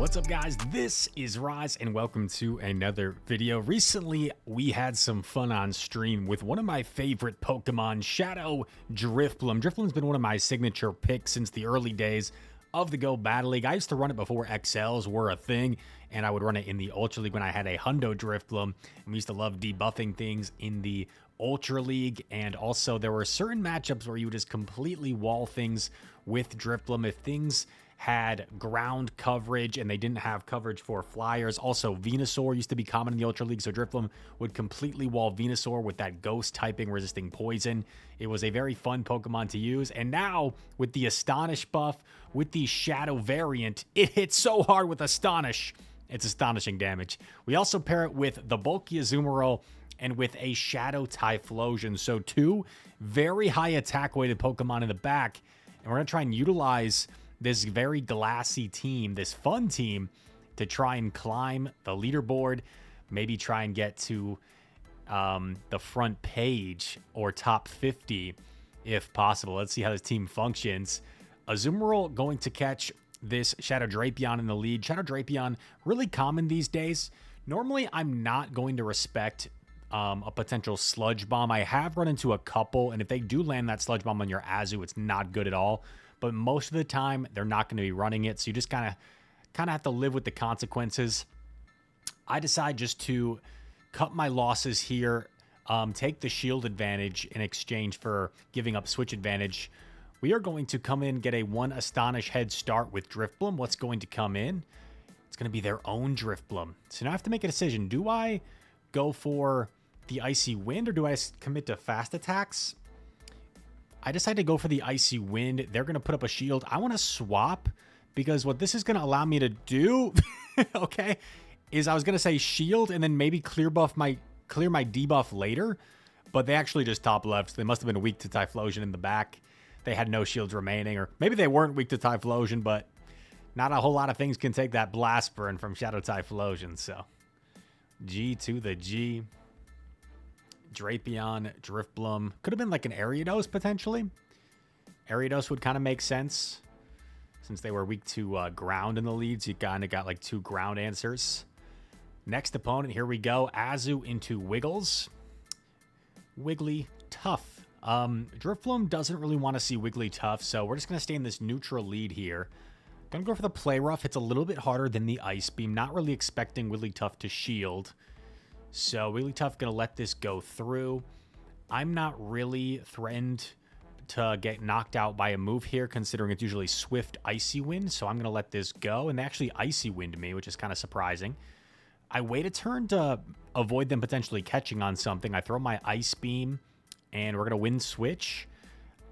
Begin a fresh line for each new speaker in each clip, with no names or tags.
What's up, guys? This is Rise and welcome to another video. Recently we had some fun on stream with one of my favorite Pokemon, Shadow Drifblim. Drifblim's been one of my signature picks since the early days of the Go Battle League. I used to run it before XLs were a thing, and I would run it in the Ultra League when I had a Hundo Drifblim. And we used to love debuffing things in the Ultra League, and also there were certain matchups where you would just completely wall things with Drifblim if things had ground coverage and they didn't have coverage for flyers. Also, Venusaur used to be common in the Ultra League, so Drifblim would completely wall Venusaur with that ghost typing resisting poison. It was a very fun Pokemon to use, and now with the Astonish buff, with the Shadow variant, it hits so hard with Astonish. It's astonishing damage. We also pair it with the bulky Azumarill and with a Shadow Typhlosion, so two very high attack weighted Pokemon in the back, and we're going to try and utilize this very glassy team, this fun team, to try and climb the leaderboard, maybe try and get to the front page or top 50 if possible. Let's see how this team functions. Azumarill going to catch this Shadow Drapion in the lead. Shadow Drapion, really common these days. Normally, I'm not going to respect a potential Sludge Bomb. I have run into a couple, and if they do land that Sludge Bomb on your Azu, it's not good at all. But most of the time, they're not going to be running it, so you just kind of have to live with the consequences. I decide just to cut my losses here, take the shield advantage in exchange for giving up switch advantage. We are going to come in, get a 1 Astonish head start with Drifblim. What's going to come in? It's going to be their own Drifblim. So now I have to make a decision. Do I go for the Icy Wind, or do I commit to fast attacks? I decided to go for the Icy Wind. They're going to put up a shield. I want to swap because what this is going to allow me to do, okay, is I was going to say shield and then maybe clear my debuff later, but they actually just top left. So they must have been weak to Typhlosion in the back. They had no shields remaining, or maybe they weren't weak to Typhlosion, but not a whole lot of things can take that blast burn from Shadow Typhlosion. So G to the G. Drapion, Drifblim. Could have been like an Ariados, potentially. Ariados would kind of make sense since they were weak to ground in the lead. So you kind of got like two ground answers. Next opponent, here we go. Azu into Wiggles. Wiggly Tough. Drifblim doesn't really want to see Wiggly Tough, so we're just going to stay in this neutral lead here. Going to go for the Play Rough. It's a little bit harder than the Ice Beam. Not really expecting Wiggly Tough to shield. So Wiggly Tough going to let this go through. I'm not really threatened to get knocked out by a move here, considering it's usually Swift Icy Wind. So I'm going to let this go. And they actually Icy Wind me, which is kind of surprising. I wait a turn to avoid them potentially catching on something. I throw my Ice Beam, and we're going to Wind Switch.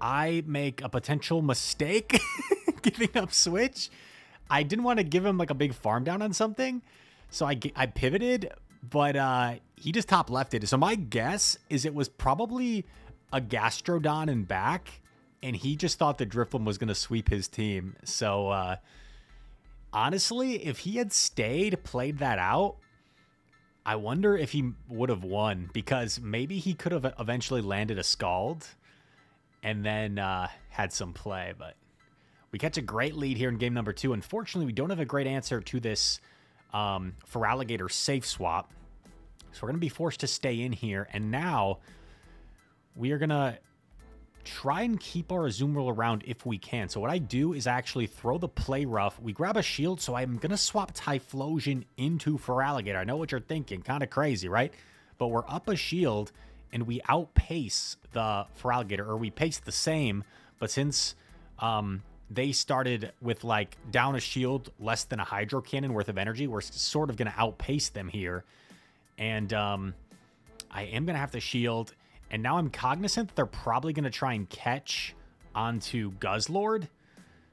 I make a potential mistake giving up Switch. I didn't want to give him like a big farm down on something. So I pivoted, but he just top lefted. So my guess is it was probably a Gastrodon in back, and he just thought that Drifblim was going to sweep his team. So honestly, if he had stayed, played that out, I wonder if he would have won, because maybe he could have eventually landed a Scald and then had some play. But we catch a great lead here in game number 2. Unfortunately, we don't have a great answer to this Feraligatr safe swap. So we're going to be forced to stay in here. And now we are going to try and keep our Azumarill around if we can. So what I do is actually throw the Play Rough. We grab a shield, so I'm going to swap Typhlosion into Feraligatr. I know what you're thinking. Kind of crazy, right? But we're up a shield, and we outpace the Feraligatr, or we pace the same. But since they started with like down a shield, less than a Hydro Cannon worth of energy, we're sort of going to outpace them here. And I am going to have to shield. And now I'm cognizant that they're probably going to try and catch onto Guzzlord.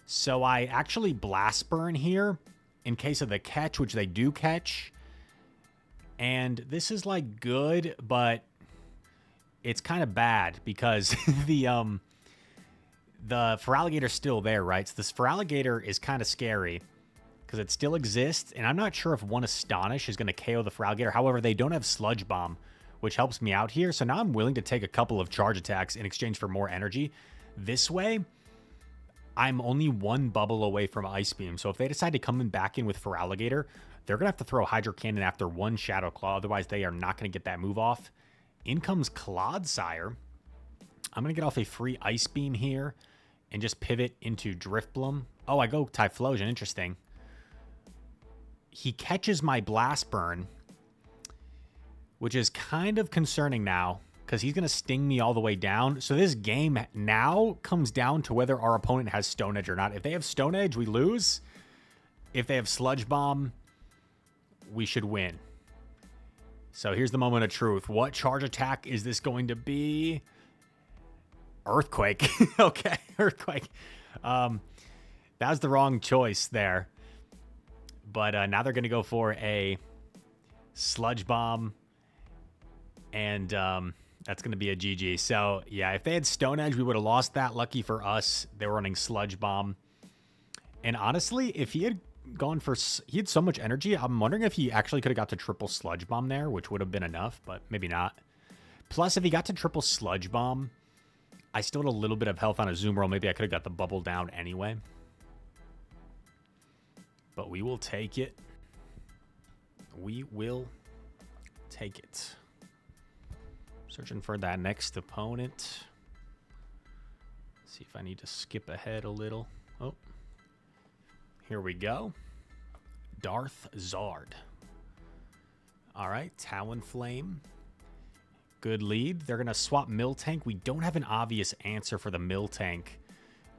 So I actually Blast Burn here in case of the catch, which they do catch. And this is like good, but it's kind of bad because the Feraligator's still there, right? So this Feraligatr is kind of scary because it still exists. And I'm not sure if one Astonish is going to KO the Feraligatr. However, they don't have Sludge Bomb, which helps me out here. So now I'm willing to take a couple of charge attacks in exchange for more energy. This way, I'm only one bubble away from Ice Beam. So if they decide to come in back in with Feraligatr, they're going to have to throw Hydro Cannon after one Shadow Claw. Otherwise, they are not going to get that move off. In comes Clodsire. I'm going to get off a free Ice Beam here and just pivot into Drifblim. Oh, I go Typhlosion. Interesting. He catches my Blast Burn, which is kind of concerning now because he's going to sting me all the way down. So this game now comes down to whether our opponent has Stone Edge or not. If they have Stone Edge, we lose. If they have Sludge Bomb, we should win. So here's the moment of truth. What charge attack is this going to be? Earthquake. Okay, Earthquake. That was the wrong choice there. But now they're going to go for a Sludge Bomb. And that's going to be a GG. So, yeah, if they had Stone Edge, we would have lost that. Lucky for us, they were running Sludge Bomb. And honestly, if he had gone for... He had so much energy. I'm wondering if he actually could have got to triple Sludge Bomb there, which would have been enough, but maybe not. Plus, if he got to triple Sludge Bomb, I still had a little bit of health on a Azumarill. Maybe I could have got the bubble down anyway. But we will take it. We will take it. Searching for that next opponent. See if I need to skip ahead a little. Oh. Here we go. Darth Zard. All right, Talonflame. Good lead. They're going to swap Miltank. We don't have an obvious answer for the Miltank.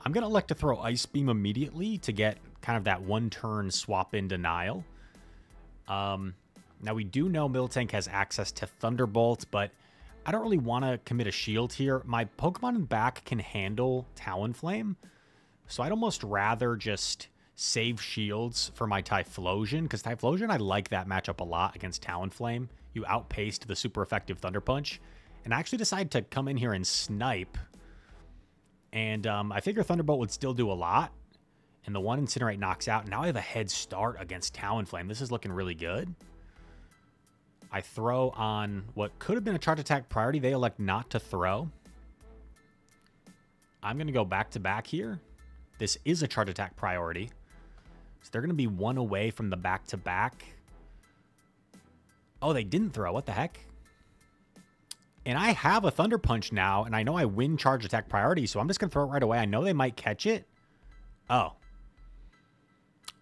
I'm going to elect to throw Ice Beam immediately to get kind of that one-turn swap-in denial. Now, we do know Miltank has access to Thunderbolt, but I don't really want to commit a shield here. My Pokemon in back can handle Talonflame, so I'd almost rather just save shields for my Typhlosion, because Typhlosion, I like that matchup a lot against Talonflame. You outpaced the super effective Thunder Punch, and I actually decided to come in here and snipe, and I figure Thunderbolt would still do a lot, and the one Incinerate knocks out. Now I have a head start against Talonflame. This is looking really good. I throw on what could have been a charge attack priority. They elect not to throw. I'm going to go back-to-back here. This is a charge attack priority. So they're going to be one away from the back-to-back. Oh, they didn't throw. What the heck? And I have a Thunder Punch now, and I know I win charge attack priority, so I'm just going to throw it right away. I know they might catch it. Oh.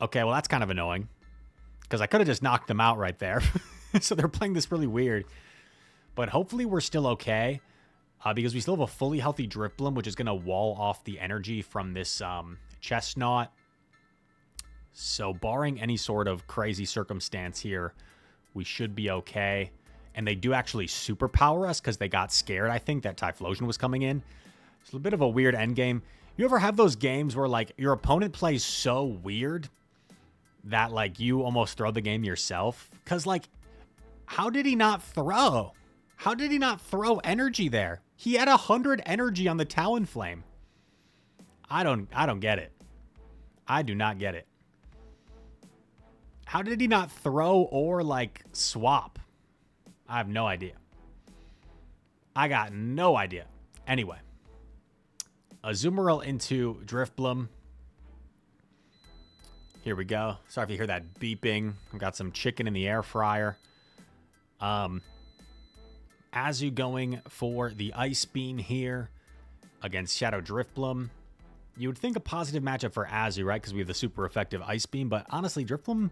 Okay, well, that's kind of annoying, because I could have just knocked them out right there. So they're playing this really weird. But hopefully we're still okay, because we still have a fully healthy Drifblim, which is going to wall off the energy from this Chestnut. So barring any sort of crazy circumstance here, we should be okay. And they do actually superpower us because they got scared, I think, that Typhlosion was coming in. It's a bit of a weird endgame. You ever have those games where, like, your opponent plays so weird that, like, you almost throw the game yourself? Because, like, how did he not throw? How did he not throw energy there? He had 100 energy on the Talonflame. I don't get it. I do not get it. How did he not throw or, like, swap? I have no idea. I got no idea. Anyway. Azumarill into Drifblim. Here we go. Sorry if you hear that beeping. I've got some chicken in the air fryer. Azu going for the Ice Beam here against Shadow Drifblim. You would think a positive matchup for Azu, right? Because we have the super effective Ice Beam. But honestly, Drifblim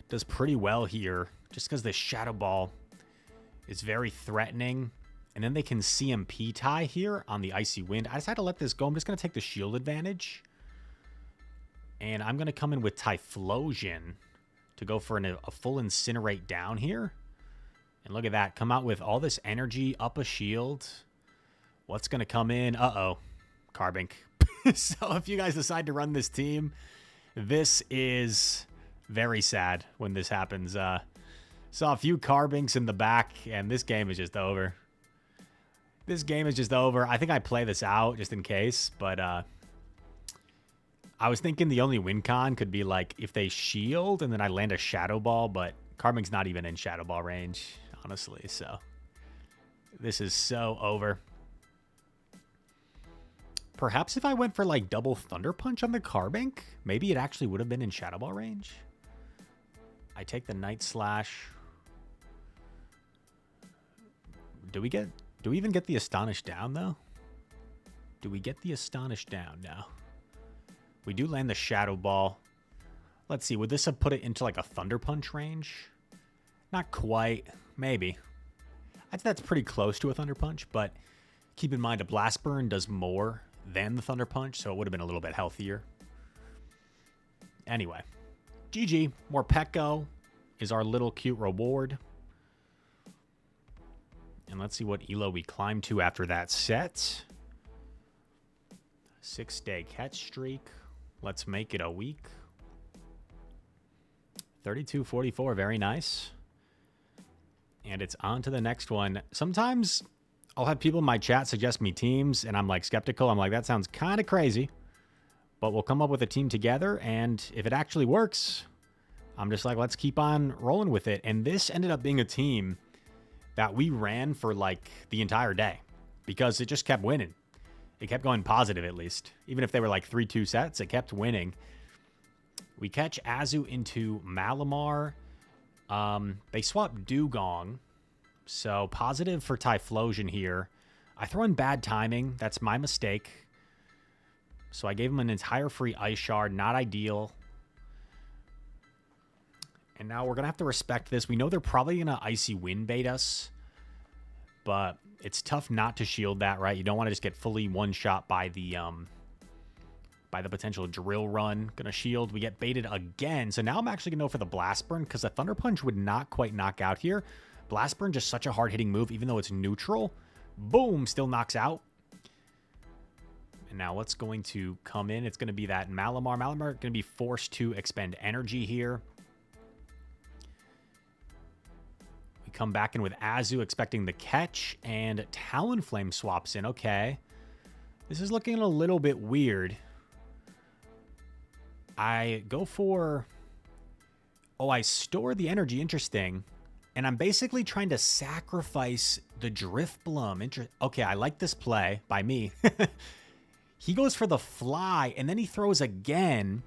does pretty well here just because the Shadow Ball is very threatening. And then they can CMP tie here on the Icy Wind. I decided to let this go. I'm just going to take the shield advantage. And I'm going to come in with Typhlosion to go for a full Incinerate down here. And look at that. Come out with all this energy, up a shield. What's going to come in? Uh-oh. Carbink. So if you guys decide to run this team, this is very sad when this happens. Saw a few Carbinks in the back, and this game is just over. This game is just over. I think I play this out just in case, but I was thinking the only win con could be like if they shield and then I land a Shadow Ball, but Carbink's not even in Shadow Ball range, honestly, so this is so over. Perhaps if I went for like double Thunder Punch on the Carbink, maybe it actually would have been in Shadow Ball range. I take the Night Slash. Do we even get the Astonish down though? Do we get the Astonish down? No. We do land the Shadow Ball. Let's see, would this have put it into like a Thunder Punch range? Not quite. Maybe. I think that's pretty close to a Thunder Punch, but keep in mind a Blast Burn does more than the Thunder Punch, so it would have been a little bit healthier. Anyway, GG. More Pecco is our little cute reward. And let's see what elo we climb to after that set. 6-day catch streak. Let's make it a week. 3244, very nice. And it's on to the next one. Sometimes I'll have people in my chat suggest me teams, and I'm like skeptical. I'm like, that sounds kind of crazy. But we'll come up with a team together, and if it actually works, I'm just like, let's keep on rolling with it. And this ended up being a team that we ran for like the entire day because it just kept winning. It kept going positive at least. Even if they were like 3-2 sets, it kept winning. We catch Azu into Malamar. They swap Dugong. So positive for Typhlosion here. I throw in bad timing. That's my mistake. So I gave him an entire free Ice Shard. Not ideal. And now we're going to have to respect this. We know they're probably going to Icy Wind bait us. But it's tough not to shield that, right? You don't want to just get fully one-shot by the potential Drill Run. Going to shield. We get baited again. So now I'm actually going to go for the Blast Burn because the Thunder Punch would not quite knock out here. Blast Burn, just such a hard-hitting move, even though it's neutral. Boom, still knocks out. And now what's going to come in? It's going to be that Malamar. Malamar going to be forced to expend energy here. We come back in with Azu, expecting the catch, and Talonflame swaps in. Okay. This is looking a little bit weird. I go for... Oh, I store the energy. Interesting. And I'm basically trying to sacrifice the Drifblim. Okay, I like this play by me. He goes for the fly, and then he throws again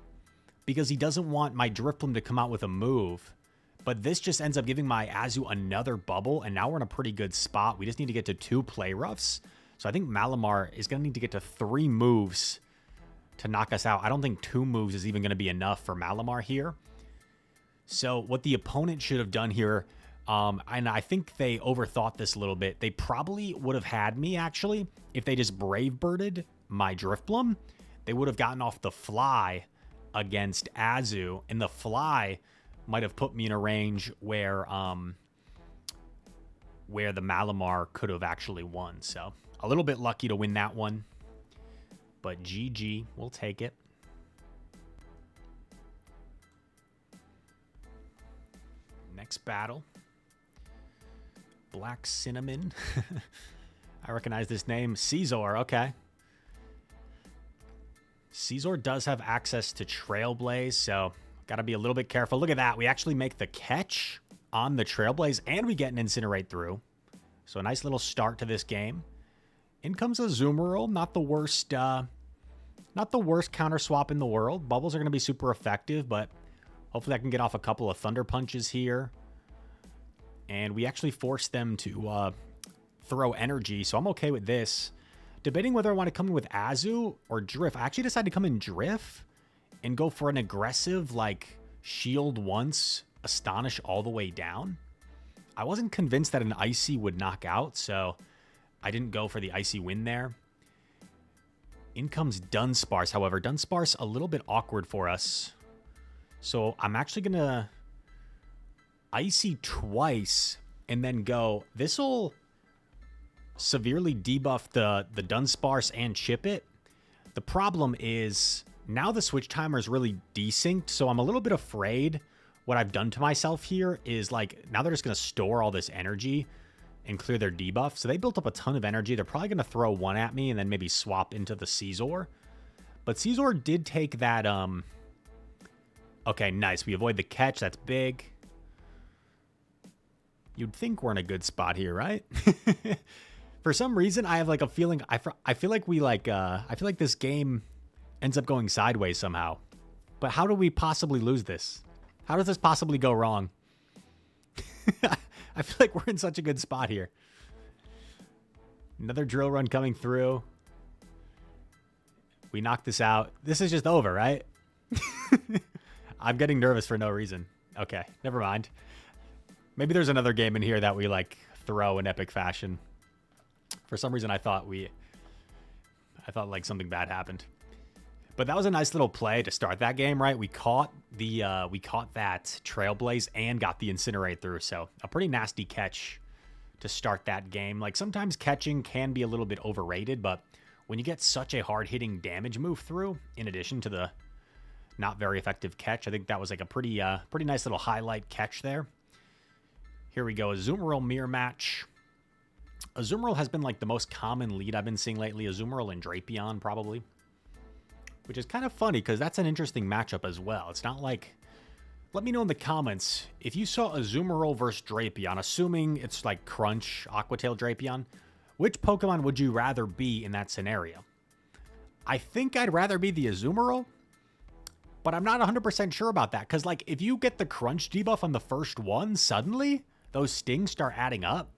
because he doesn't want my Drifblim to come out with a move. But this just ends up giving my Azu another bubble, and now we're in a pretty good spot. We just need to get to 2 play roughs. So I think Malamar is going to need to get to 3 moves to knock us out. I don't think 2 moves is even going to be enough for Malamar here. So what the opponent should have done here... and I think they overthought this a little bit. They probably would have had me, actually, if they just Brave Birded my Drifblim. They would have gotten off the fly against Azu, and the fly might have put me in a range where the Malamar could have actually won. So a little bit lucky to win that one, but GG, we'll take it. Next battle. Black Cinnamon. I recognize this name. Caesar, okay. Caesar does have access to Trailblaze, so got to be a little bit careful. Look at that. We actually make the catch on the Trailblaze, and we get an Incinerate through. So a nice little start to this game. In comes a Zoomerl. Not the worst counter swap in the world. Bubbles are going to be super effective, but hopefully I can get off a couple of Thunder Punches here. And we actually force them to throw energy, so I'm okay with this. Debating whether I want to come in with Azu or Drift. I actually decided to come in Drift and go for an aggressive, like, shield once, Astonish all the way down. I wasn't convinced that an Icy would knock out, so I didn't go for the Icy Wind there. In comes Dunsparce, however. Dunsparce a little bit awkward for us. So I'm actually going to Icy twice and then go. This will severely debuff the Dunsparce and chip it. The problem is now the switch timer is really desynced, so I'm a little bit afraid what I've done to myself here is, like, now they're just going to store all this energy and clear their debuff. So they built up a ton of energy. They're probably going to throw one at me and then maybe swap into the Caesar. But Caesar did take that... Okay, nice. We avoid the catch. That's big. You'd think we're in a good spot here, right? For some reason, I have like a feeling, I feel like I feel like this game ends up going sideways somehow. But how do we possibly lose this? How does this possibly go wrong? I feel like we're in such a good spot here. Another drill run coming through. We knock this out. This is just over, right? I'm getting nervous for no reason. Okay, never mind. Maybe there's another game in here that we like throw in epic fashion. For some reason, I thought like something bad happened. But that was a nice little play to start that game, right? We caught that Trailblaze and got the Incinerate through. So a pretty nasty catch to start that game. Like sometimes catching can be a little bit overrated, but when you get such a hard-hitting damage move through, in addition to the not very effective catch, I think that was like a pretty nice little highlight catch there. Here we go, Azumarill mirror match. Azumarill has been like the most common lead I've been seeing lately. Azumarill and Drapion probably. Which is kind of funny because that's an interesting matchup as well. It's not like... Let me know in the comments if you saw Azumarill versus Drapion, assuming it's like Crunch, Aquatail Drapion. Which Pokemon would you rather be in that scenario? I think I'd rather be the Azumarill, but I'm not 100% sure about that. Because like if you get the Crunch debuff on the first one, suddenly those stings start adding up.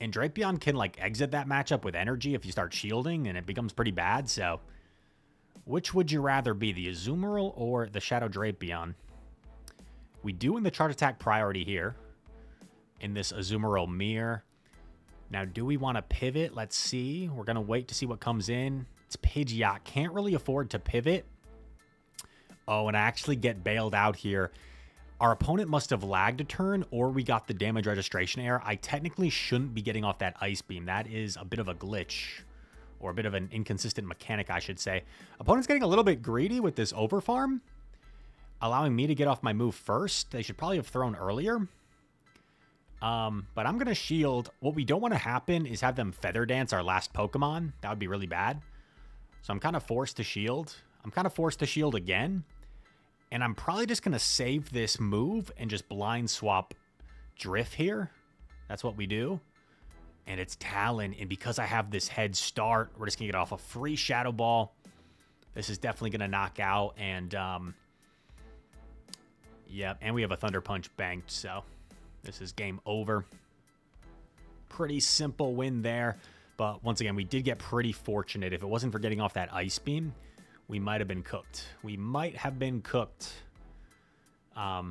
And Drapion can like exit that matchup with energy if you start shielding, and it becomes pretty bad. So which would you rather be, the Azumarill or the Shadow Drapion? We do in the Charge Attack priority here in this Azumarill mirror. Now, do we want to pivot? Let's see. We're going to wait to see what comes in. It's Pidgeot. Can't really afford to pivot. Oh, and I actually get bailed out here. Our opponent must have lagged a turn, or we got the damage registration error. I technically shouldn't be getting off that Ice Beam. That is a bit of a glitch, or a bit of an inconsistent mechanic, I should say. Opponent's getting a little bit greedy with this overfarm, allowing me to get off my move first. They should probably have thrown earlier. But I'm going to shield. What we don't want to happen is have them Feather Dance our last Pokemon. That would be really bad. So I'm kind of forced to shield. I'm kind of forced to shield again. And I'm probably just going to save this move and just blind swap Drift here. That's what we do. And it's Talon. And because I have this head start, we're just going to get off a free Shadow Ball. This is definitely going to knock out. And, yeah, and we have a Thunder Punch banked, so this is game over. Pretty simple win there. But once again, we did get pretty fortunate. If it wasn't for getting off that Ice Beam, we might have been cooked. We might have been cooked if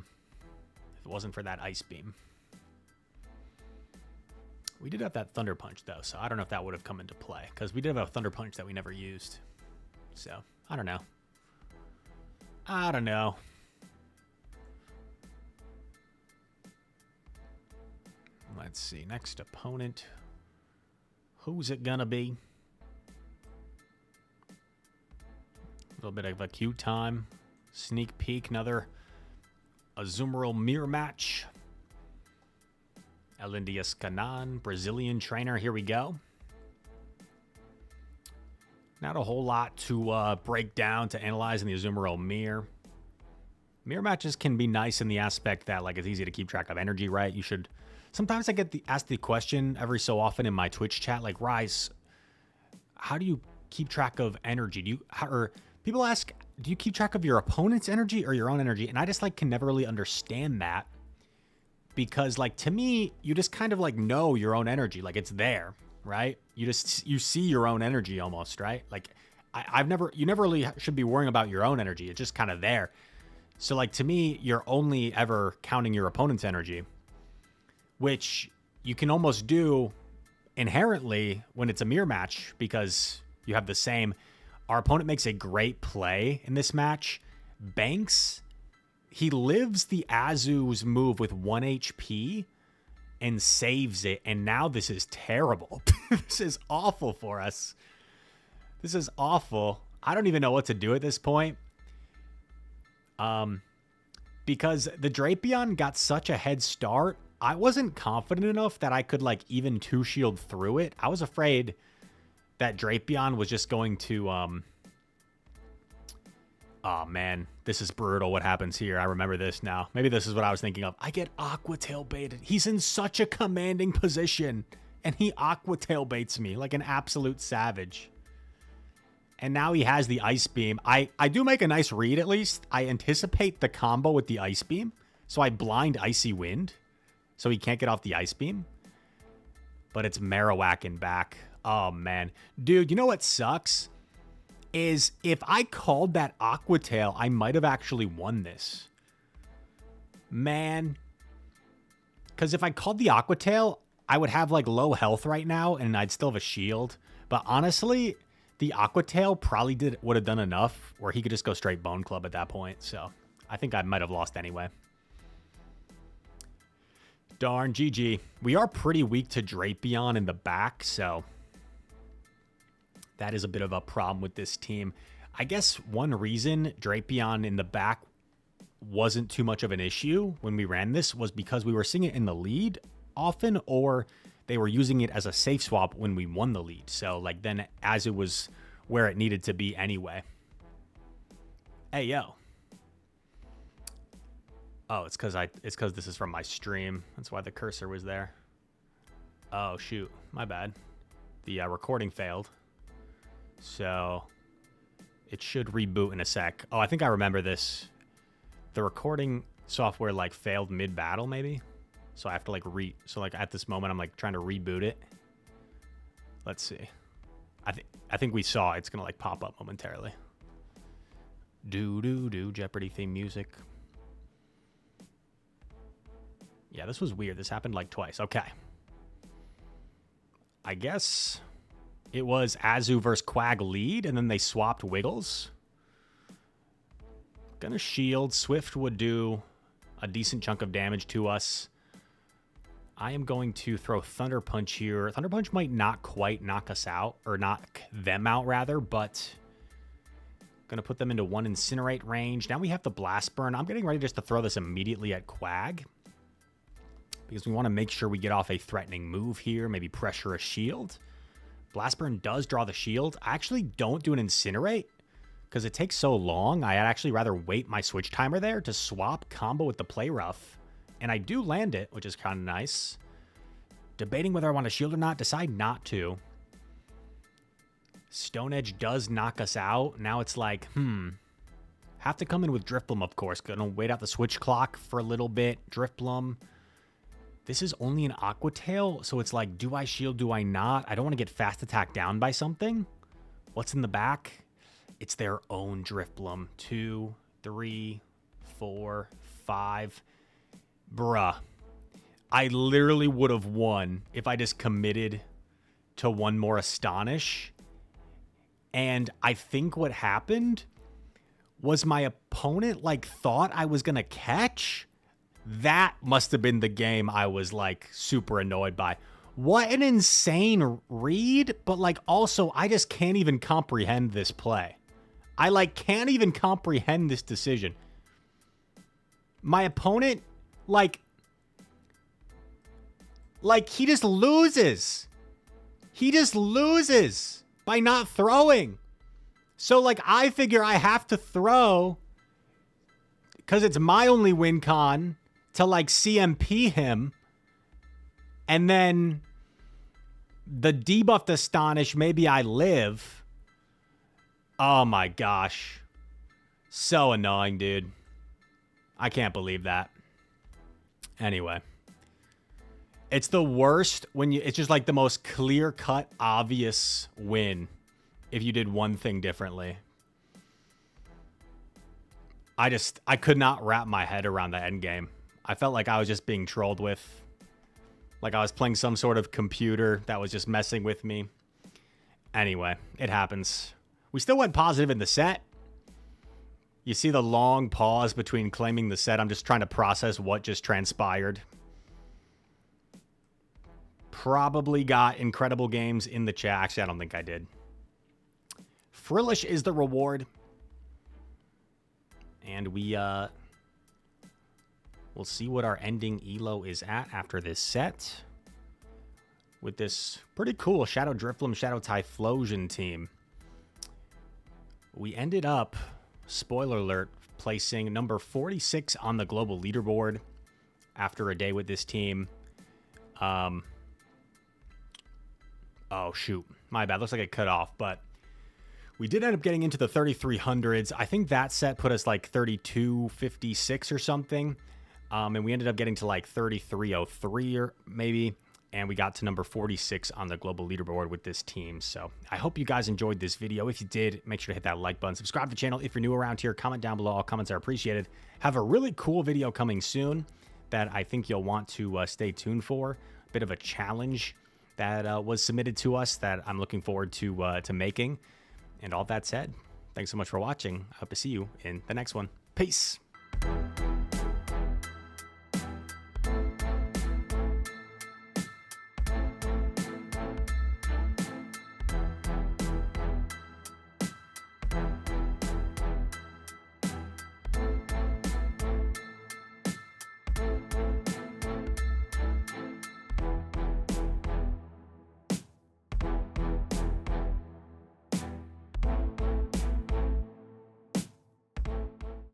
it wasn't for that Ice Beam. We did have that Thunder Punch, though, so I don't know if that would have come into play, because we did have a Thunder Punch that we never used. So, I don't know. I don't know. Let's see. Next opponent. Who's it gonna be? A little bit of a cute time. Sneak peek. Another Azumarill mirror match. Elindius Canan, Brazilian trainer. Here we go. Not a whole lot to break down, to analyze in the Azumarill mirror. Mirror matches can be nice in the aspect that like it's easy to keep track of energy, right? You should... Sometimes I get asked the question every so often in my Twitch chat, like, Rise, how do you keep track of energy? Or people ask, do you keep track of your opponent's energy or your own energy? And I just like can never really understand that, because like to me, you just kind of like know your own energy, like it's there, right? You see your own energy almost, right? Like you never really should be worrying about your own energy. It's just kind of there. So like to me, you're only ever counting your opponent's energy, which you can almost do inherently when it's a mirror match because you have the same. Our opponent makes a great play in this match. Banks, he lives the Azu's move with 1 HP and saves it, and now this is terrible. This is awful for us. This is awful. I don't even know what to do at this point. Because the Drapion got such a head start, I wasn't confident enough that I could like even 2-shield through it. I was afraid that Drapion was just going to oh man, this is brutal what happens here. I remember this now. Maybe this is what I was thinking of. I get Aquatail baited. He's in such a commanding position. and he Aqua Tail baits me like an absolute savage. And now he has the Ice Beam. I do make a nice read, at least. I anticipate the combo with the Ice Beam. So I blind Icy Wind. So he can't get off the Ice Beam. But it's Marowak back. Oh, man. Dude, you know what sucks? Is if I called that Aqua Tail, I might have actually won this. Man. Because if I called the Aqua Tail, I would have like low health right now. And I'd still have a shield. But honestly, the Aqua Tail probably would have done enough where he could just go straight Bone Club at that point. So I think I might have lost anyway. Darn, GG. We are pretty weak to Drifblim in the back, so that is a bit of a problem with this team. I guess one reason Drifblim in the back wasn't too much of an issue when we ran this was because we were seeing it in the lead often, or they were using it as a safe swap when we won the lead. So, like, then as it was where it needed to be anyway. Hey, yo. Oh, it's because this is from my stream. That's why the cursor was there. Oh, shoot. My bad. The recording failed. So, it should reboot in a sec. Oh, I think I remember this. The recording software, like, failed mid-battle, maybe? So I have to like so like at this moment I'm like trying to reboot it. Let's see. I think we saw it's gonna like pop up momentarily. Do Jeopardy theme music. Yeah, this was weird. This happened like twice. Okay. I guess it was Azu versus Quag lead, and then they swapped Wiggles. Gonna shield. Swift would do a decent chunk of damage to us. I am going to throw Thunder Punch here. Thunder Punch might not quite knock us out, or knock them out rather, but going to put them into one Incinerate range. Now we have the Blast Burn. I'm getting ready just to throw this immediately at Quag, because we want to make sure we get off a threatening move here, maybe pressure a shield. Blast Burn does draw the shield. I actually don't do an Incinerate, because it takes so long. I'd actually rather wait my switch timer there to swap combo with the Play Rough. And I do land it, which is kind of nice. Debating whether I want to shield or not. Decide not to. Stone Edge does knock us out. Now it's like, have to come in with Drifblim, of course. Gonna wait out the switch clock for a little bit. Drifblim. This is only an Aqua Tail, so it's like, do I shield, do I not? I don't want to get fast attack down by something. What's in the back? It's their own Drifblim. 2, 3, 4, 5... Bruh, I literally would have won if I just committed to one more Astonish. And I think what happened was my opponent, like, thought I was going to catch. That must have been the game I was, like, super annoyed by. What an insane read, but, like, also, I just can't even comprehend this play. I, like, can't even comprehend this decision. My opponent... Like, he just loses. He just loses by not throwing. So, like, I figure I have to throw because it's my only win con to, like, CMP him. And then the debuffed Astonish, maybe I live. Oh, my gosh. So annoying, dude. I can't believe that. Anyway, it's the worst when it's just like the most clear-cut, obvious win if you did one thing differently. I could not wrap my head around the end game. I felt like I was just being trolled with. Like I was playing some sort of computer that was just messing with me. Anyway, it happens. We still went positive in the set. You see the long pause between claiming the set. I'm just trying to process what just transpired. Probably got incredible games in the chat. Actually, I don't think I did. Frillish is the reward. And we'll see what our ending elo is at after this set. With this pretty cool Shadow Drifblim, Shadow Typhlosion team. We ended up... Spoiler alert, placing number 46 on the global leaderboard after a day with this team. Oh, shoot. My bad. Looks like it cut off, but we did end up getting into the 3300s. I think that set put us like 3256 or something. And we ended up getting to like 3303 or maybe. And we got to number 46 on the global leaderboard with this team. So I hope you guys enjoyed this video. If you did, make sure to hit that like button. Subscribe to the channel if you're new around here. Comment down below. All comments are appreciated. Have a really cool video coming soon that I think you'll want to stay tuned for. A bit of a challenge that was submitted to us that I'm looking forward to making. And all that said, thanks so much for watching. I hope to see you in the next one. Peace.